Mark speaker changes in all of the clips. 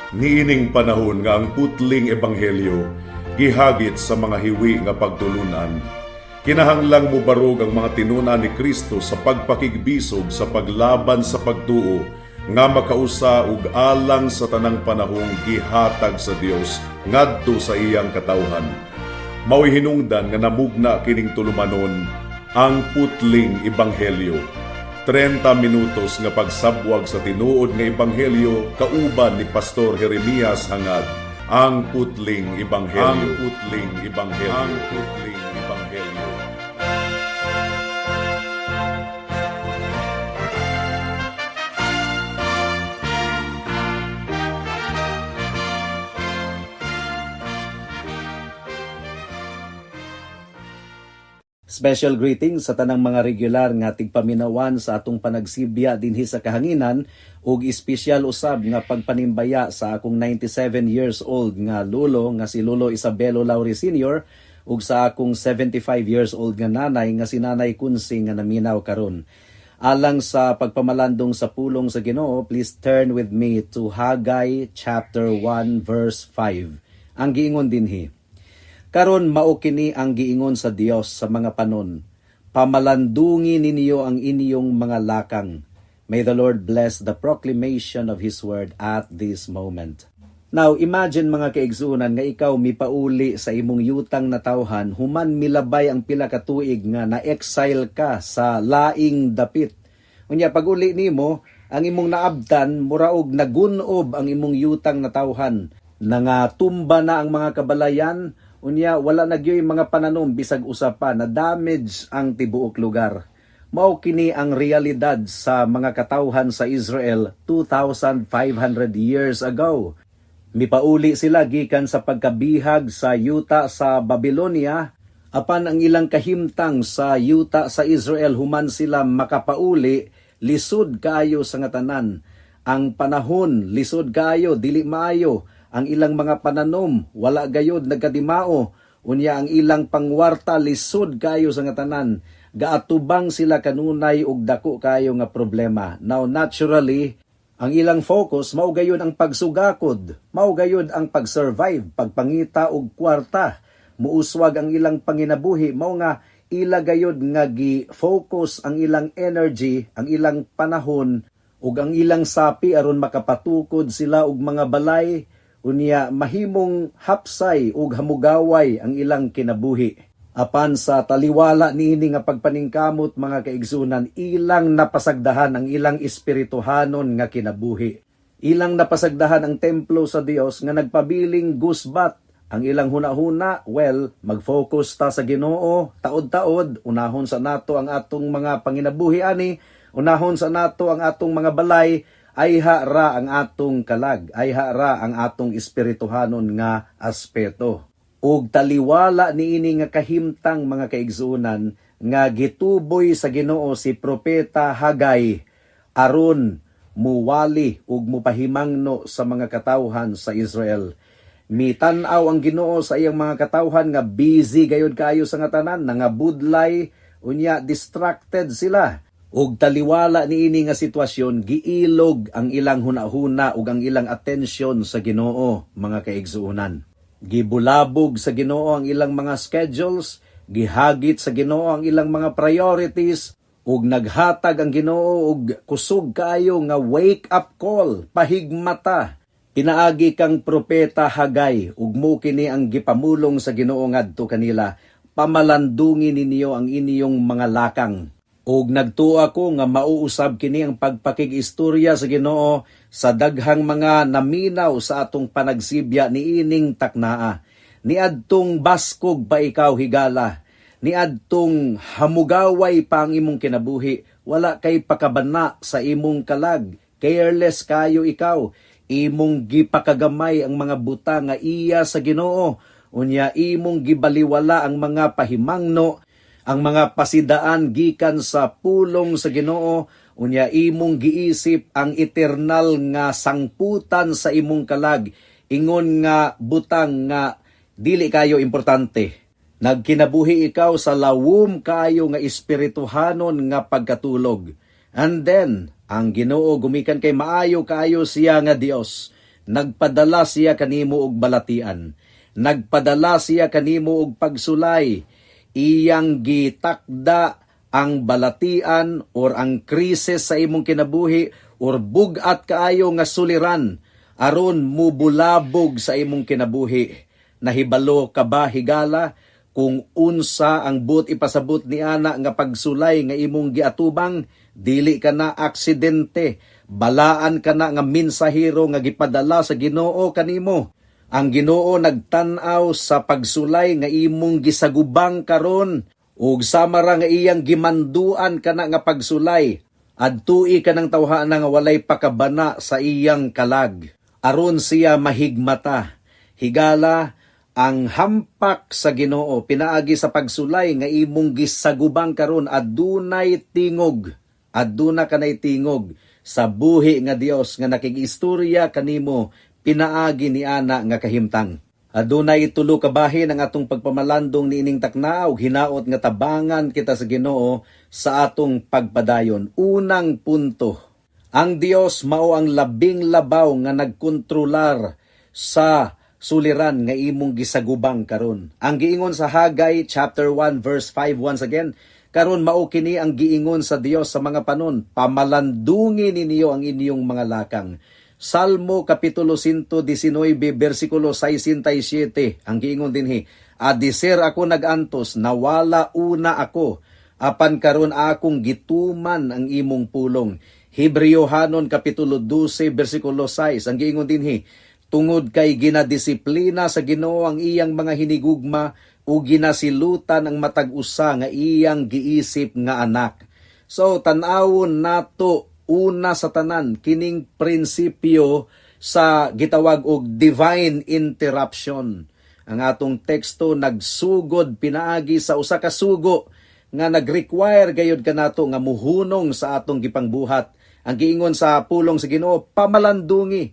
Speaker 1: Niining panahon nga ang putling ebanghelyo gihagit sa mga hiwi nga pagtulunan. Kinahanglang mo barog ang mga tinuna ni Kristo sa pagpakigbisog sa paglaban sa pagtuo nga makausa ug alang sa tanang panahong gihatag sa Dios ngadto sa iyang katawhan. Mao'y hinungdan nga namugna kining tulumanon ang putling ebanghelyo. 30 minutos nga pagsabwag sa tinuod nga ebanghelyo kauban ni Pastor Jeremias hangad ang putling ebanghelyo. Ang putling ebanghelyo. Ang putling ebanghelyo.
Speaker 2: Special greetings sa tanang mga regular nga tigpaminawan sa atong panagsibya dinhi sa kahanginan ug espesyal usab nga pagpanimbaya sa akong 97 years old nga lolo nga si Lolo Isabelo Lauri Sr. ug sa akong 75 years old nga nanay nga si Nanay Kunsing nga naminaw karon. Alang sa pagpamalandong sa pulong sa Ginoo, please turn with me to Haggai chapter 1 verse 5. Ang giingon dinhi: Karon mao kini ang giingon sa Dios sa mga panon. Pamalandungi ninyo ang inyong mga lakang. May the Lord bless the proclamation of His word at this moment. Now, imagine mga kaigsunan nga ikaw mipauli sa imong yutang na tawhan human milabay ang pila ka tuig nga na-exile ka sa laing dapit. Unya pag uli nimo, ang imong naabdan muraog nagunob ang imong yutang na tawhan. Nangatumba na ang mga kabalayan. Unya wala nagyoy mga pananom bisag usa pa na damage ang tibuok lugar. Mao kini ang realidad sa mga katawhan sa Israel 2,500 years ago. Mipauli sila gikan sa pagkabihag sa yuta sa Babylonia, apan ang ilang kahimtang sa yuta sa Israel human sila makapauli, lisod kaayo sa nga tanan. Ang panahon lisod kaayo, dili maayo. Ang ilang mga pananom wala gayod nagkadimao, unya ang ilang pangwarta lisod kayo sa nga tanan, gaatubang sila kanunay og dako kayo nga problema. Now naturally, ang ilang focus mao gayod ang pagsugakod, mao gayod ang pagsurvive, pagpangita og kwarta. Muuswag ang ilang panginabuhi, mao nga ila gayod nga gi-focus ang ilang energy, ang ilang panahon ug ang ilang sapi aron makapatukod sila og mga balay. Unya mahimong hapsay ug hamugaway ang ilang kinabuhi. Apan sa taliwala niini nga pagpaningkamot mga kaigsunan, ilang napasagdahan ang ilang espirituhanon nga kinabuhi. Ilang napasagdahan ang templo sa Dios nga nagpabiling gusbat. Ang ilang hunahuna, mag-focus ta sa Ginoo, taod-taod, unahon sa nato ang atong mga panginabuhi ani, unahon sa nato ang atong mga balay, ay ra ang atong kalag, ay ra ang atong espirituhanon nga aspeto. Ug taliwala niini nga kahimtang mga kaigsunan nga gituboy sa Ginoo si propeta Haggai aron muwali ug mupahimangno sa mga katawhan sa Israel. Mitan-aw ang Ginoo sa iyang mga katawhan nga busy gayud kaayo sa nga tanan, nangabudlay, unya distracted sila. Ug taliwala niini nga sitwasyon, giilog ang ilang hunahuna ug ang ilang atensyon sa Ginoo, mga kaigsuonan. Gibulabog sa Ginoo ang ilang mga schedules, gihagit sa Ginoo ang ilang mga priorities, ug naghatag ang Ginoo og kusog kaayo nga wake up call, pahigmata. Pinaagi kang propeta Haggai, ug mo kini ang gipamulong sa Ginoo ngadto kanila, pamalandungi ninyo ang inyong mga lakang. Ug nagtuo ako nga mauusab kini ang pagpakig-istorya sa Ginoo sa daghang mga naminaw sa atong panagsibya niining taknaa. Niadtong baskog pa ikaw higala, niadtong hamugaway pa ang imong kinabuhi, wala kay pakabana sa imong kalag, careless kayo ikaw, imong gipakagamay ang mga buta nga iya sa Ginoo, unya imong gibaliwala ang mga pahimangno, ang mga pasidaan gikan sa pulong sa Ginoo, unya imong giisip ang eternal nga sangputan sa imong kalag, ingon nga butang nga dili kayo importante. Nagkinabuhi ikaw sa lawom kayo nga espirituhanon nga pagkatulog. And then, ang Ginoo gumikan kay maayo kayo siya nga Dios. nagpadala siya kanimo og balatian, nagpadala siya kanimo og pagsulay, iyang gitakda ang balatian or ang krisis sa imong kinabuhi or bugat kaayo nga suliran aron mubulabog sa imong kinabuhi. Nahibalo ka ba higala kung unsa ang buot ipasabot ni ana nga pagsulay nga imong giatubang? Dili ka na aksidente, balaan ka na nga minsahero nga gipadala sa Ginoo kanimo. Ang Ginoo nagtan-aw sa pagsulay nga imong gisagubang karon ug samara nga iyang gimanduan kana nga pagsulay. Adtui ka ng tawhana nga walay pakabana sa iyang kalag aron siya mahigmata. Higala, ang hampak sa Ginoo pinaagi sa pagsulay nga imong gisagubang karon adunay tingog. Aduna kanay tingog sa buhi nga Dios nga nakigistorya kanimo pinaagi ni ana nga kahimtang. Adunay tulo ka bahin ang atong pagpamalandong niining takna ug hinaot nga tabangan kita sa Ginoo sa atong pagpadayon. Unang punto, ang Dios mao ang labing labaw nga nagkontrolar sa suliran nga imong gisagubang karon. Ang giingon sa Haggai chapter 1 verse 5 once again, karon mao kini ang giingon sa Dios sa mga panon, pamalandungi ninyo ang inyong mga lakang. Salmo kapitulo 119 bersikulo 67 ang giingon dinhi, adisir ako nagantos, nawala una ako, apan karon akong gituman ang imong pulong. Hebrewhanon kapitulo 12 bersikulo 6 ang giingon dinhi, tungod kay ginadisiplina sa Ginoo ang iyang mga hinigugma o ginasilutan ang matag usa nga iyang giisip nga anak. So tan-awon nato una sa tanan kining prinsipyo sa gitawag og divine interruption. Ang atong teksto nagsugod pinaagi sa usa ka sugo nga nag-require gayud kanato nga muhunong sa atong gipangbuhat. Ang giingon sa pulong sa Ginoo, pamalandungi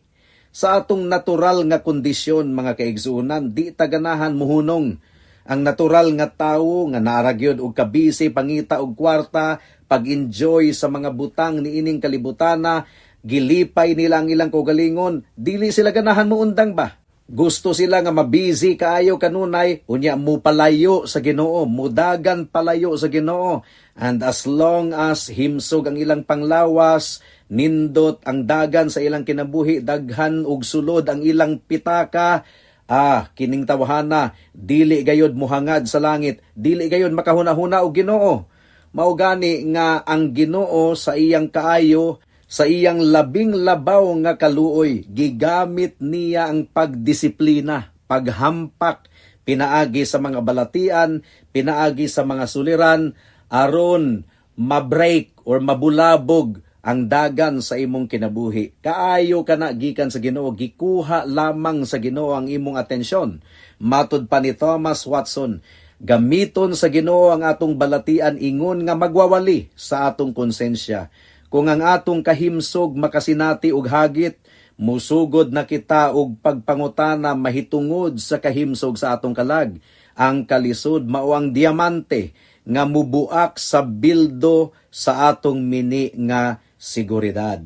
Speaker 2: sa atong natural nga kondisyon mga kaigsuonan, di ta ganahan muhunong. Ang natural nga tawo nga naaragyod og kabisi pangita og kwarta, pag-enjoy sa mga butang niining kalibutana, gilipay nila ang ilang kaugalingon, dili sila ganahan muundang ba? Gusto sila nga mabusy kaayo kanunay, unya mo palayo sa Ginoo, mudagan palayo sa Ginoo. And as long as himsog ang ilang panglawas, nindot ang dagan sa ilang kinabuhi, daghan og sulod ang ilang pitaka, kining tawhana, dili gayod muhangad sa langit, dili gayod makahuna-huna og Ginoo. Mao gani nga ang Ginoo sa iyang kaayo, sa iyang labing labaw nga kaluoy, gigamit niya ang pagdisiplina, paghampak, pinaagi sa mga balatian, pinaagi sa mga suliran, aron mabreak or mabulabog ang dagan sa imong kinabuhi. Kaayo ka na gikan sa Ginoo, gikuha lamang sa Ginoo ang imong atensyon. Matud pa ni Thomas Watson, gamiton sa Ginoo ang atong balatian ingon nga magwawali sa atong konsensya. Kung ang atong kahimsog makasinati og hagit, musugod na kita og pagpangutana mahitungod sa kahimsog sa atong kalag. Ang kalisod mao ang diamante nga mubuak sa bildo sa atong mini nga seguridad.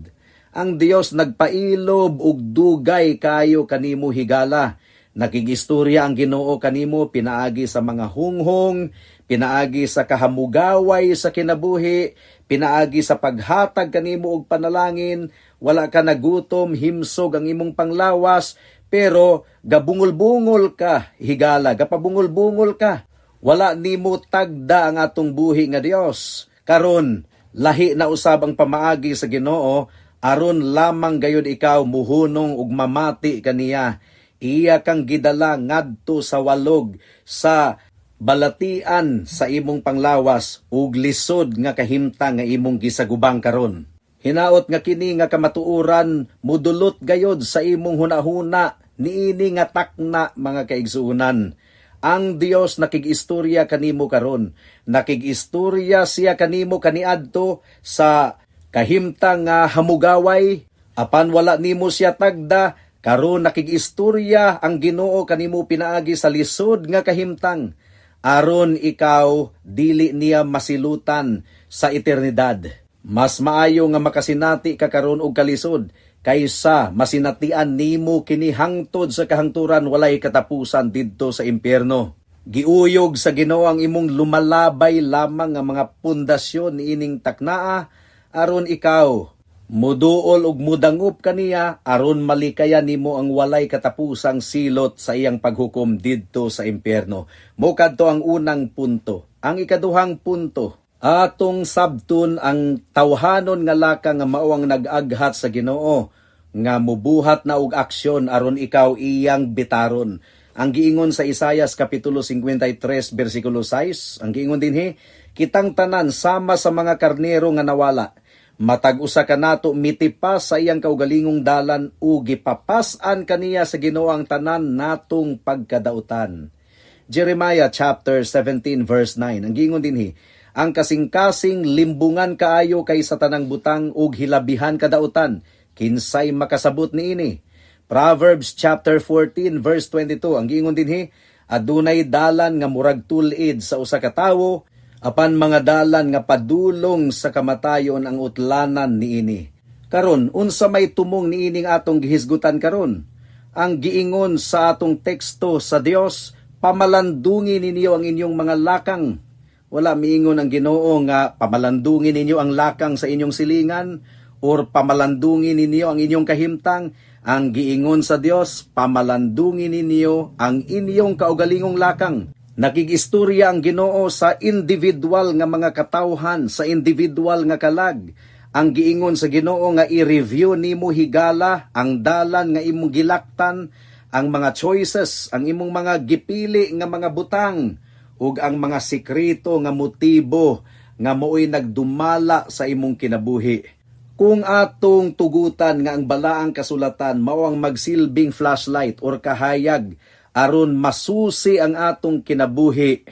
Speaker 2: Ang Dios nagpailob og dugay kayo kanimo higala. Nakigistorya ang Ginoo kanimo pinaagi sa mga hunghong, pinaagi sa kahamugaway sa kinabuhi, pinaagi sa paghatag kanimo og panalangin. Wala ka nagutom, himsog ang imong panglawas, pero gabungol-bungol ka higala, gapabungol-bungol ka. Wala nimo tagda ang atong buhi nga Dios. Karon lahi na usab ang pamaagi sa Ginoo, aron lamang gayud ikaw muhunong ug mamati kaniya. Iya kang gidala ngadto sa walog sa balatian sa imong panglawas ug lisod nga kahimtang nga imong gisagubang karon. Hinaot nga kini nga kamatuoran mudulot gayod sa imong hunahuna niini nga takna mga kaigsuonan. Ang Dios nakigistorya kanimo karon, nakigistorya siya kanimo kaniadto sa kahimtang nga hamugaway, apan wala nimo siya tagda, karon nakigistorya ang Ginoo kanimo pinaagi sa lisod nga kahimtang, aron ikaw dili niya masilutan sa eternidad. Mas maayo nga makasinati ka karon og kalisod kaysa masinatian nimo kini hangtod sa kahangturan walay katapusan didto sa impyerno. Giuyog sa Ginoo ang imong lumalabay lamang nga mga pundasyon niining taknaa aron ikaw muduol ug mudangup kaniya aron malikaya nimo ang walay katapusang silot sa iyang paghukom didto sa impyerno. Mao kadto ang unang punto. Ang ikaduhang punto, atong sabton ang tawhanon nga laka nga mao ang nag-aghat sa Ginoo nga mubuhat na og aksyon aron ikaw iyang bitaron. Ang giingon sa Isaias kapitulo 53 bersikulo 6, ang giingon dinhi, kitang tanan sama sa mga karnero nga nawala. Matag usa ka nato mitipas sa iyang kaugalingong dalan ug gipapas-an kaniya sa Ginoo ang tanan natong pagkadautan. Jeremiah chapter 17 verse 9. Ang giingon dinhi, ang kasing-kasing limbungan kaayo kay sa tanang butang ug hilabihan kadautan, kinsay makasabot niini. Proverbs chapter 14 verse 22. Ang giingon dinhi, adunay dalan nga murag tulid sa usa ka tawo, apan mga dalan nga padulong sa kamatayon ang utlanan niini. Karon, unsa may tumong niining atong gihisgutan karon? Ang giingon sa atong teksto sa Dios, pamalandungi ninyo ang inyong mga lakang. Wala miingon ang Ginoo nga pamalandungi ninyo ang lakang sa inyong silingan or pamalandungi ninyo ang inyong kahimtang. Ang giingon sa Dios, pamalandungi ninyo ang inyong kaugalingong lakang. Nakigistorya ang Ginoo sa individual nga mga katawhan, sa individual nga kalag. Ang giingon sa Ginoo nga i-review nimo higala ang dalan nga imong gilaktan, ang mga choices, ang imong mga gipili nga mga butang, ug ang mga sekreto nga motibo nga mo'y nagdumala sa imong kinabuhi. Kung atong tugutan nga ang balaang kasulatan mao ang magsilbing flashlight or kahayag aron masusi ang atong kinabuhi,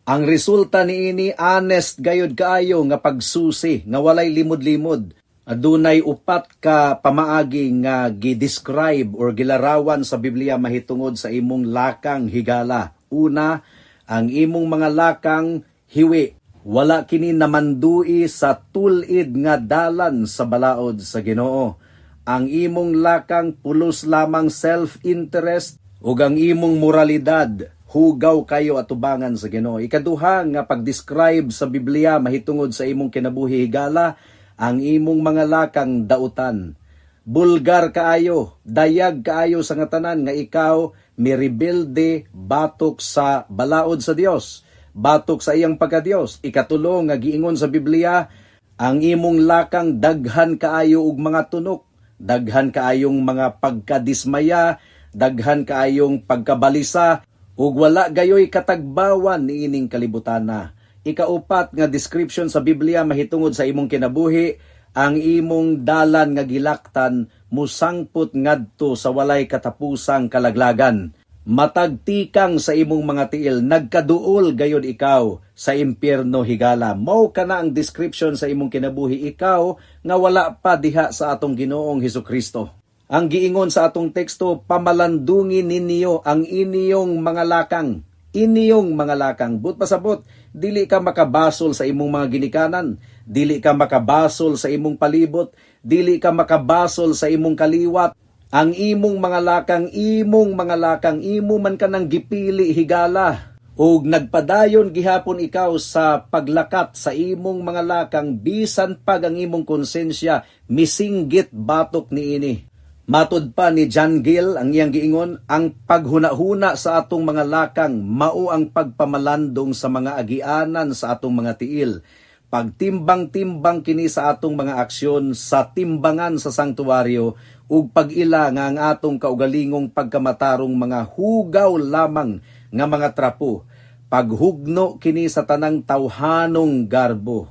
Speaker 2: ang resulta niini honest gayud kaayo nga pagsusi nga walay limod-limod. Adunay upat ka pamaagi nga gi-describe or gilarawan sa Biblia mahitungod sa imong lakang higala. Una, ang imong mga lakang hiwi. Wala kini namandui sa tulid nga dalan sa balaod sa Ginoo. Ang imong lakang pulos lamang self-interest ug ang imong moralidad hugaw kayo atubangan sa Ginoo. Ikaduha nga pag-describe sa Biblia mahitungod sa imong kinabuhi higala, ang imong mga lakang dautan. Bulgar kaayo, dayag kaayo sa nga tanan nga ikaw mirebelde batok sa balaod sa Dios, batok sa iyang pagka-Dios. Ikatulo nga giingon sa Biblia, ang imong lakang daghan kaayo og mga tunok, daghan kaayong mga pagkadismaya, daghan kaayong pagkabalisa, ug wala gayoy katagbawan niining kalibutana. Ikaupat nga description sa Biblia mahitungod sa imong kinabuhi, ang imong dalan nga gilaktan musangput ngadto sa walay katapusang kalaglagan. Matagtikang sa imong mga tiil, nagkaduol gayod ikaw sa impyerno higala. Mao kana ang description sa imong kinabuhi, ikaw nga wala pa diha sa atong Ginoong Hesukristo. Ang giingon sa atong teksto, pamalandungi ninyo ang inyong mga lakang. Inyong mga lakang. But pasabot, dili ka makabasol sa imong mga ginikanan, dili ka makabasol sa imong palibot, dili ka makabasol sa imong kaliwat. Ang imong mga lakang, imo man ka nang gipili higala. Og nagpadayon gihapon ikaw sa paglakat sa imong mga lakang, bisan pag ang imong konsensya misinggit batok niini. Matud pa ni John Gill, ang iyang giingon, ang paghuna-huna sa atong mga lakang mao ang pagpamalandong sa mga agianan sa atong mga tiil. Pagtimbang-timbang kini sa atong mga aksyon sa timbangan sa sanktuaryo ug pag-ila nga ang atong kaugalingong pagkamatarong mga hugaw lamang nga mga trapo. Paghugno kini sa tanang tawhanong garbo.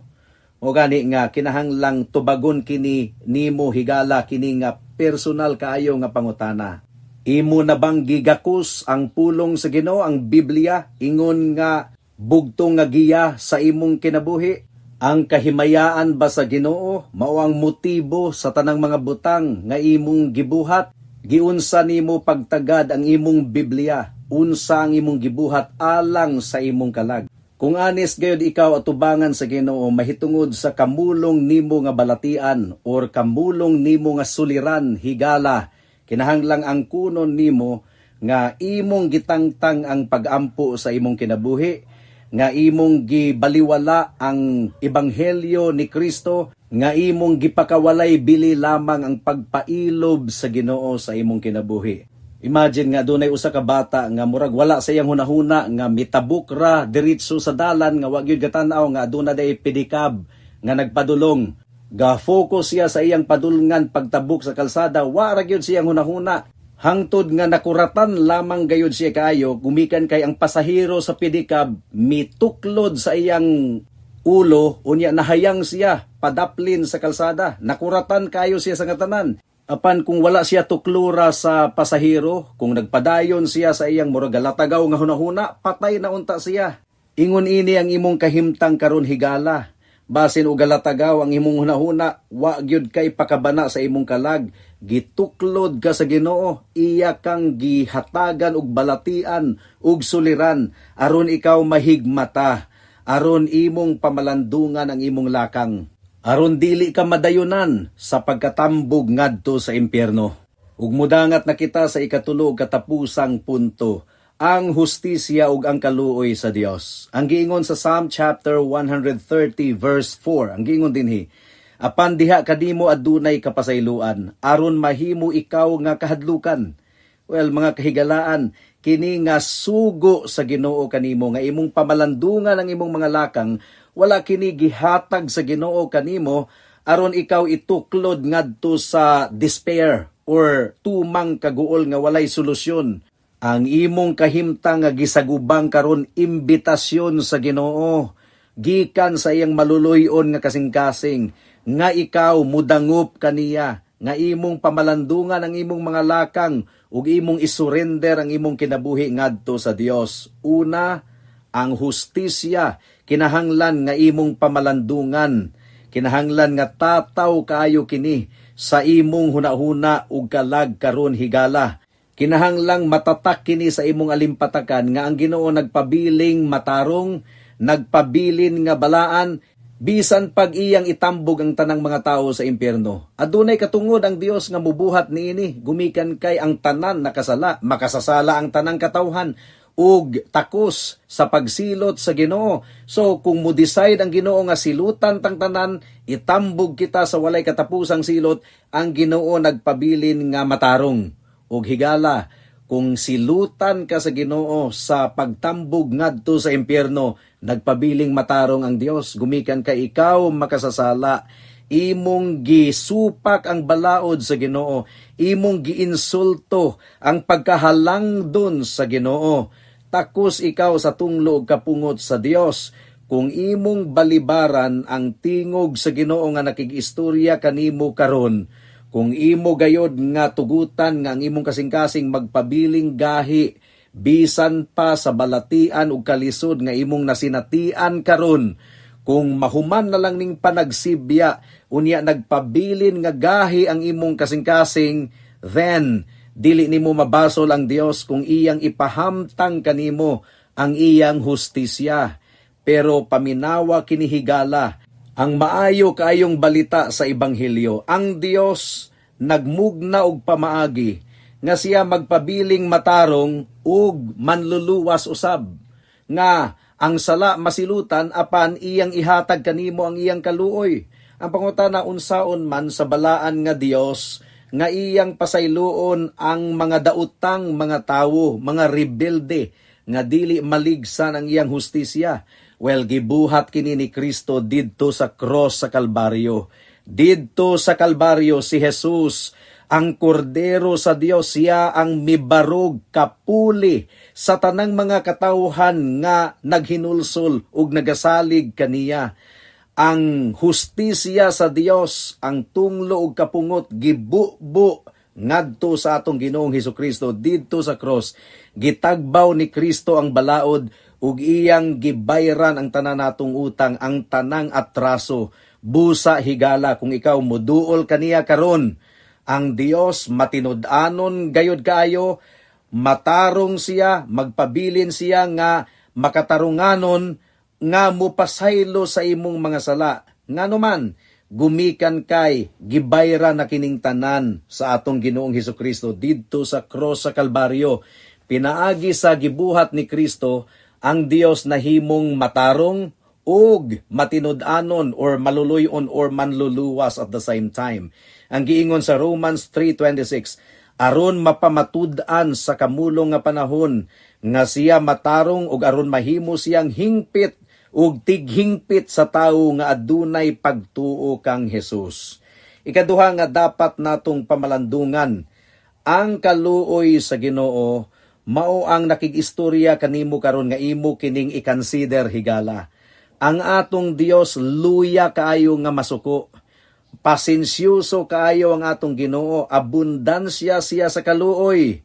Speaker 2: O gani nga kinahanglang tubagon kini nimo higala kini nga personal kaayo nga pangutana. Imo na bang gigakos ang pulong sa Ginoo, ang Biblia ingon nga bugtong nga giya sa imong kinabuhi? Ang kahimayaan ba sa Ginoo mao ang motibo sa tanang mga butang nga imong gibuhat? Giunsa nimo pagtagad ang imong Biblia? Unsa ang imong gibuhat alang sa imong kalag? Kung honest gayud ikaw atubangan sa Ginoo mahitungod sa kamulong nimo nga balatian or kamulong nimo nga suliran higala, kinahanglang ang kunon nimo nga imong gitangtang ang pagampo sa imong kinabuhi, nga imong gibaliwala ang ebanghelyo ni Kristo, nga imong gipakawalay bili lamang ang pagpailob sa Ginoo sa imong kinabuhi. Imagine nga dunay usa ka bata nga murag wala sa iyang hunahuna nga mitabuk ra diretso sa dalan nga wa gyud gatan-aw nga aduna day pedicab nga nagpadulong. Ga-focus siya sa iyang padulngan pagtabuk sa kalsada, wa ra gyud siyang hunahuna. Hangtod nga nakuratan lamang gayud siya kaayo, gumikan kay ang pasahero sa pedicab mituklod sa iyang ulo, unya nahayang siya padaplin sa kalsada. Nakuratan kayo siya sa katanan. Apan kung wala siya tuklura sa pasahero, kung nagpadayon siya sa iyang murag galatagaw nga hunahuna, patay na unta siya. Ingon ini ang imong kahimtang karon higala. Basin og galatagaw ang imong hunahuna, wa gyud kay pakabana sa imong kalag. Gituklod ka sa Ginoo, iya kang gihatagan og balatian ug suliran aron ikaw mahigmata, aron imong pamalandungan ang imong lakang, aron dili ka madayunan sa pagkatambog ngadto sa impyerno. Ug mudangat na kita sa ikatulo katapusang punto, ang hustisya ug ang kaluoy sa Dios. Ang giingon sa Psalm chapter 130 verse 4, ang giingon dinhi, apan diha kadimo adunay kapasayloan, aron mahimo ikaw nga kahadlukan. Well, mga kahigalaan, kini nga sugo sa Ginoo kanimo nga imong pamalandungan ang imong mga lakang, wala kini gihatag sa Ginoo kanimo aron ikaw ituklod ngadto sa despair or tumang kaguol nga walay solusyon. Ang imong kahimtang nga gisagubang karon imbitasyon sa Ginoo gikan sa iyang maluluyon nga kasing-kasing nga ikaw mudangup kaniya, nga imong pamalandungan ang imong mga lakang ug imong isurrender ang imong kinabuhi ngadto sa Dios. Una, ang hustisya, kinahanglan nga imong pamalandungan, kinahanglan nga tataw kaayo kini sa imong hunahuna ug kalag karon higala. Kinahanglang matatak kini sa imong alimpatakan nga ang Ginoo nagpabiling matarong, nagpabilin nga balaan, bisan pag iyang itambog ang tanang mga tao sa impyerno. Adunay katungod ang Dios nga mubuhat niini, gumikan kay ang tanan nakasala, makasasala ang tanang katawhan ug takos sa pagsilot sa Ginoo. So kung mo decide ang Ginoo nga silutan tang tanan, itambog kita sa walay katapusang silot, ang Ginoo nagpabilin nga matarong. Ug higala, kung silutan ka sa Ginoo sa pagtambog ngadto sa impyerno, nagpabiling matarong ang Dios, gumikan kay ikaw makasasala, imong gisupak ang balaod sa Ginoo, imong giinsulto ang pagkahalangdon sa Ginoo. Takos ikaw sa tunglo ug kapungot sa Dios. Kung imong balibaran ang tingog sa Ginoo nga nakigistorya kanimo karon, kung imo gayod nga tugutan nga ang imong kasing-kasing magpabiling gahi, bisan pa sa balatian ug kalisod nga imong nasinatian karon, kung mahuman na lang ning panagsibya, unya nagpabilin nga gahi ang imong kasing-kasing, then dili nimo mabasol ang Dios kung iyang ipahamtang kanimo ang iyang hustisya. Pero paminawa kinihigala ang maayo kaayong balita sa Ebanghelyo. Ang Dios nagmugna og pamaagi nga siya magpabiling matarong ug manluluwas usab, nga ang sala masilutan apan iyang ihatag kanimo ang iyang kaluoy. Ang pangutana, unsaon man sa balaan nga Dios nga iyang pasayloon ang mga daotang mga tawo, mga rebelde nga dili maligsan ang iyang hustisya. Well, gibuhat kini ni Kristo didto sa cross sa Kalbaryo. Didto sa Kalbaryo si Jesus, ang kordero sa Dios, siya ang mibarog kapuli sa tanang mga katawhan nga naghinulsol ug nagasalig kaniya. Ang hustisya sa Dios, ang tunglo ug kapungot gibubo ngadto sa atong Ginoong Hesukristo didto sa cross. Gitagbaw ni Kristo ang balaod ug iyang gibayran ang tanan natong utang, ang tanang atraso. Busa higala kung ikaw moduol kaniya karon, ang Dios matinud-anon gayud kaayo, matarong siya, magpabilin siya nga makatarunganon nga mupasaylo sa imong mga sala. Nganuman, gumikan kay gibayra na kining tanan sa atong Ginoong Hesukristo didto sa cross sa Kalbaryo. Pinaagi sa gibuhat ni Kristo ang Dios na himong matarong ug matinud-anon or maluluyon or manluluwas at the same time. Ang giingon sa Romans 3:26, aron mapamatud-an sa kamulong nga panahon nga siya matarong ug aron mahimo siyang hingpit ug tighingpit sa tawo nga adunay pagtuo kang Hesus. Ikaduha nga dapat natong pamalandungan, ang kaluoy sa Ginoo mao ang nakig-istorya kanimo karon nga imo kining i-consider higala. Ang atong Dios luya kaayo nga masuko. Pasensyoso kaayo ang atong Ginoo, abundansya siya sa kaluoy.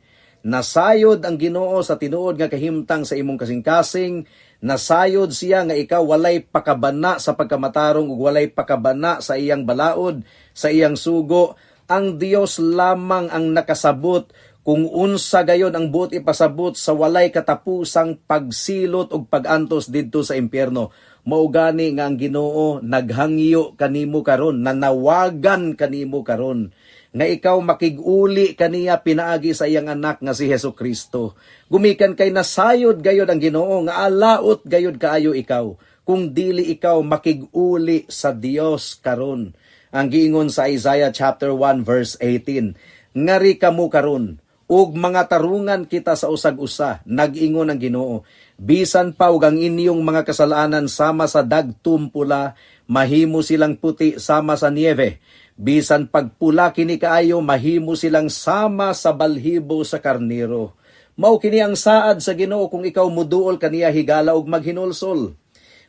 Speaker 2: Nasayod ang Ginoo sa tinuod nga kahimtang sa imong kasing-kasing, nasayod siya nga ikaw walay pakabana sa pagkamatarong ug walay pakabana sa iyang balaod, sa iyang sugo. Ang Dios lamang ang nakasabot kung unsa gayon ang buot ipasabot sa walay katapusang pagsilot ug pagantos didto sa impyerno. Mao gani nga ang Ginoo naghangyo kanimo karon, nanawagan kanimo karon nga ikaw makig-uli kaniya pinaagi sa iyang anak nga si Hesukristo. Gumikan kay nasayod gayod ang Ginoo nga alaot gayod kaayo ikaw kung dili ikaw makig-uli sa Dios karon. Ang giingon sa Isaiah chapter 1 verse 18, ngari kamo karon ug mga tarungan kita sa usag-usa, nag-ingon ang Ginoo, bisan pa ug ang inyong mga kasalanan sama sa dagtum pula, mahimo silang puti sama sa niebe. Bisan pagpula kini kaayo, mahimo silang sama sa balhibo sa karnero. Mao kini ang saad sa Ginoo kung ikaw muduol kaniya higala ug maghinulsol.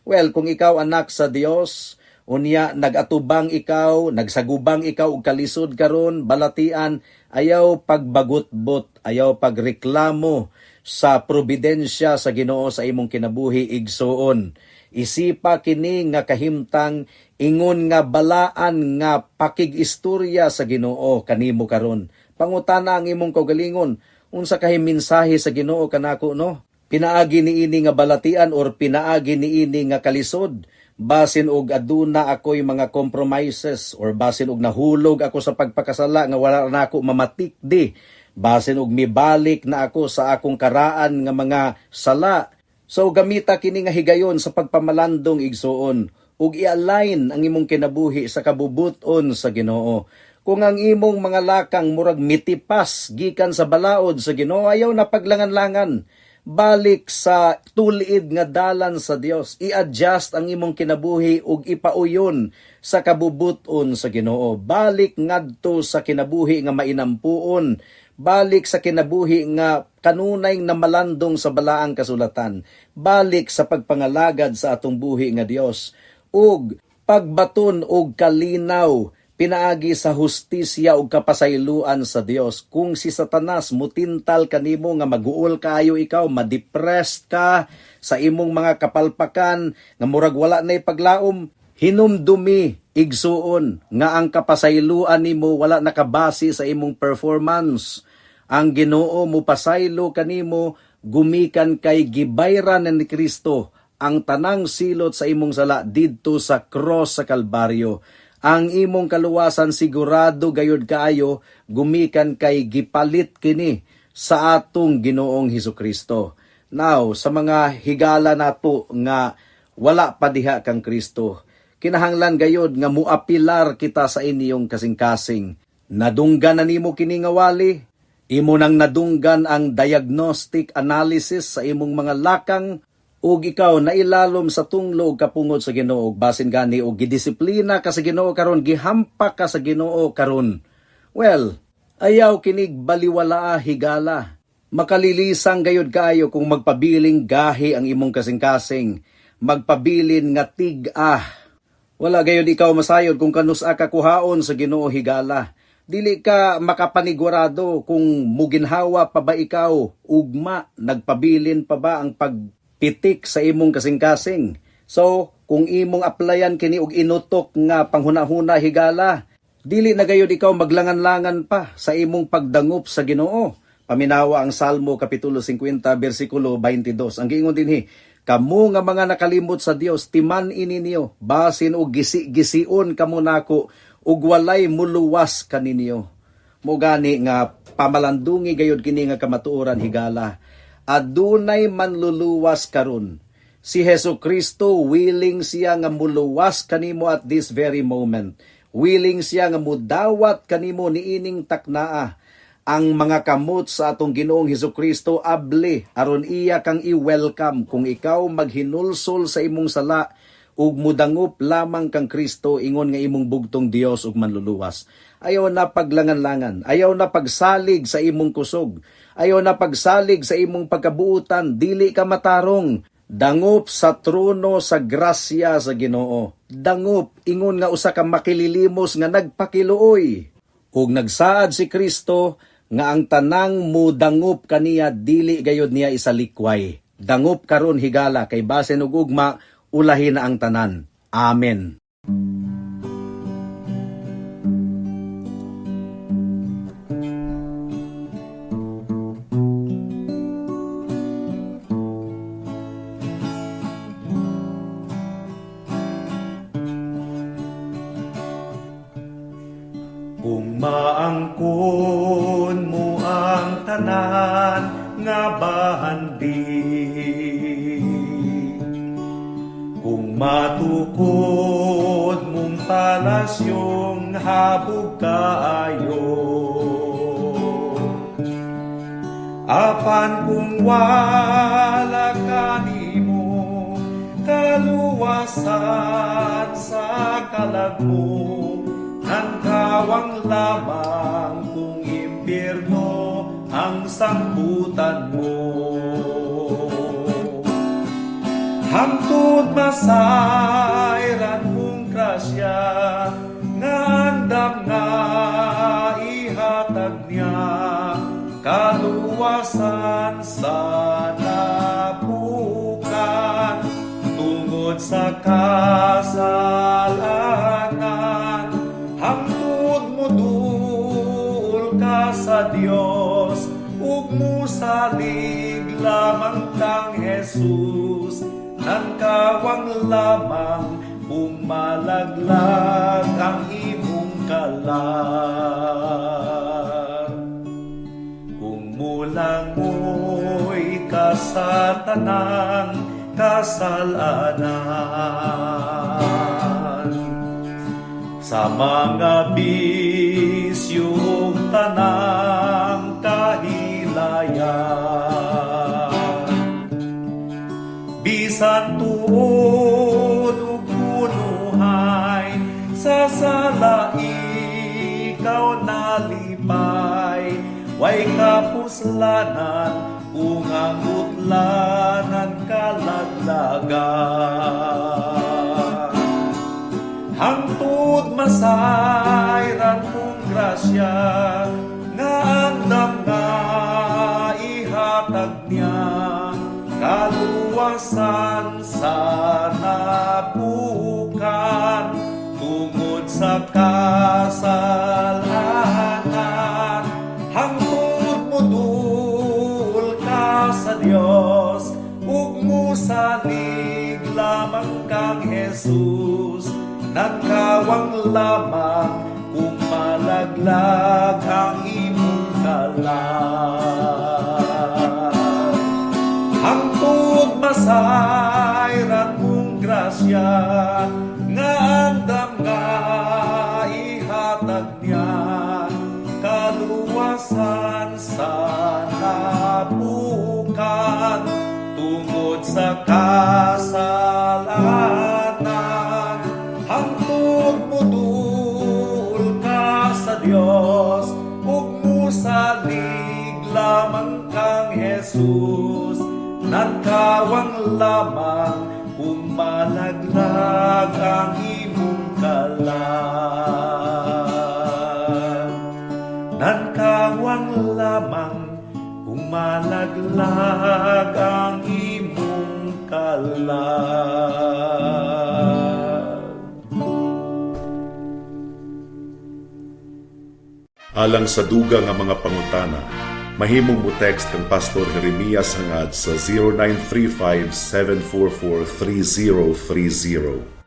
Speaker 2: Well, kung ikaw anak sa Dios, unya nagatubang ikaw, nagsagubang ikaw og kalisod karon, balatian, ayaw pagbagutbot, ayaw pagreklamo sa probidensya sa Ginoo sa imong kinabuhi igsuon. Isipa kini nga kahimtang ingon nga balaan nga pakig-istorya sa Ginoo kanimo karon. Pangutana ang imong kaugalingon, unsa kay mensahe sa Ginoo kanako no? Pinaagi niini nga balatian or pinaagi niini nga kalisod? Basin og aduna ako'y mga compromises or basin og nahulog ako sa pagpakasala nga wala na ako mamatikdi, basin og mibalik na ako sa akong karaan nga mga sala. So gamita kini nga higayon sa pagpamalandong igsuon ug i-align ang imong kinabuhi sa kabubuton sa Ginoo. Kung ang imong mga lakang murag mitipas gikan sa balaod sa Ginoo, ayaw na paglangan-langan. Balik sa tulid nga dalan sa Dios, i-adjust ang imong kinabuhi ug ipauyon sa kabubuton sa Ginoo. Balik ngadto sa kinabuhi nga mainampuon, balik sa kinabuhi nga kanunay na malandong sa balaang kasulatan, balik sa pagpangalagad sa atong buhi nga Dios, ug pagbaton og kalinaw pinaagi sa hustisya ug kapasayloan sa Dios. Kung si Satanas mutintal kanimo nga maguol kaayo ikaw, ma-depressed ka sa imong mga kapalpakan nga murag wala nay paglaom, hinumdumi igsuon nga ang kapasayloan nimo wala nakabase sa imong performance. Ang Ginoo mo pasaylo kanimo gumikan kay gibayra ni Kristo ang tanang silot sa imong sala didto sa cross sa Kalbaryo. Ang imong kaluwasan sigurado gayud kaayo gumikan kay gipalit kini sa atong Ginoong Hesukristo. Now, sa mga higala nato nga wala pa diha kang Kristo, kinahanglan gayud nga muapilar kita sa inyong kasing-kasing. Nadunggan na nimo kini nga wali, imo nang nadunggan ang diagnostic analysis sa imong mga lakang, ug ikaw nailalom sa tunglo ug kapungod sa Ginoo, basin gani og gidisiplina ka sa Ginoo karon, gihampak ka sa Ginoo karon. Well, ayaw kinig baliwala higala. Makalilisang gayud kaayo kung magpabiling gahi ang imong kasing-kasing, magpabilin nga tig-ah. Wala gayud ikaw masayod kung kanus-a ka kuhaon sa Ginoo higala. Dili ka makapanigurado kung muginhawa pa ba ikaw, ugma, nagpabilin pa ba ang pagpitik sa imong kasing-kasing. So, kung imong applyan kini og inutok nga panghuna-huna higala, dili na gayud ikaw maglangan-langan pa sa imong pagdangup sa Ginoo. Paminawa ang Salmo Kapitulo 50, versikulo 22. Ang giingon dinhi, Kamo nga mga nakalimot sa Dios, timan ininyo, basin og gisi-gision kamo nako, ug walay muluwas kaninyo. Mo gani nga pamalandungi gayud kini nga kamatuoran higala. Adunay manluluwas karon. Si Hesus Kristo willing siya nga muluwas kanimo at this very moment. Willing siya nga mudawat kanimo niining taknaa. Ang mga kamot sa atong Ginoong Hesukristo able aron iya kang i-welcome kung ikaw maghinulsol sa imong sala ug mudangup lamang kang Kristo ingon nga imong bugtong Dios ug manluluwas. Ayaw na paglangan-langan, ayaw na pagsalig sa imong kusog, ayaw na pagsalig sa imong pagkabuutan, dili ka matarong. Dangup sa trono sa grasya sa Ginoo. Dangup ingon nga usa ka makililimos nga nagpakiluoy. Ug nagsaad si Kristo nga ang tanang mudangup kaniya dili gayud niya isalikway. Dangup karon higala kay basen ug ugma ulahin na ang tanan. Amen.
Speaker 3: Kung maangkon mo ang tanan nga bahandi, kung matukod mong palasyong habog kaayo, apan kung wala kanimo kaluwasan sa kalagmo, ang kawang lamang kung impyerno ang sambutan mo. Hangtod masayran kung grasya nga andam nga ihatag niya, kaluwasan sa napukan tungod sa kasalanan. Hangtod mo duol ka sa Dios, ug musalig lamang kang Jesus, nang kawang lamang kung malaglag ang imong kalag. Kung mulang mo'y kasatanang kasalanan, sa mga bisyong tanang kahilayan, bisan tuod ug punuhay sa sala ikaw nalipay, way kapuslanan kung ang utlanan kalaglagan. Hangtod masayran kung grasya nga andam nga ihatag niya, kaluwasan sa napukan tungod sa kasalanan. Hangtod mo duol ka sa Dios, ug musalig lamang kang Jesus, nagkawang lamang kung malaglag ang imong kalag. Hangtod masayran mong grasya nga andam nga ihatag niya, kaluwasan sa napukan tungod sa kasalanan. Hangtod mo duol ka sa Dios, ug musalig lamang kang Jesus, nagkawang lamang kung malaglag ang imong kalag. Nagkawang lamang kung malaglag ang imong kalag.
Speaker 1: Alang sa duga nga mga pangutana, mahimong mo text kang Pastor Jeremias hangad sa 0935-744-3030.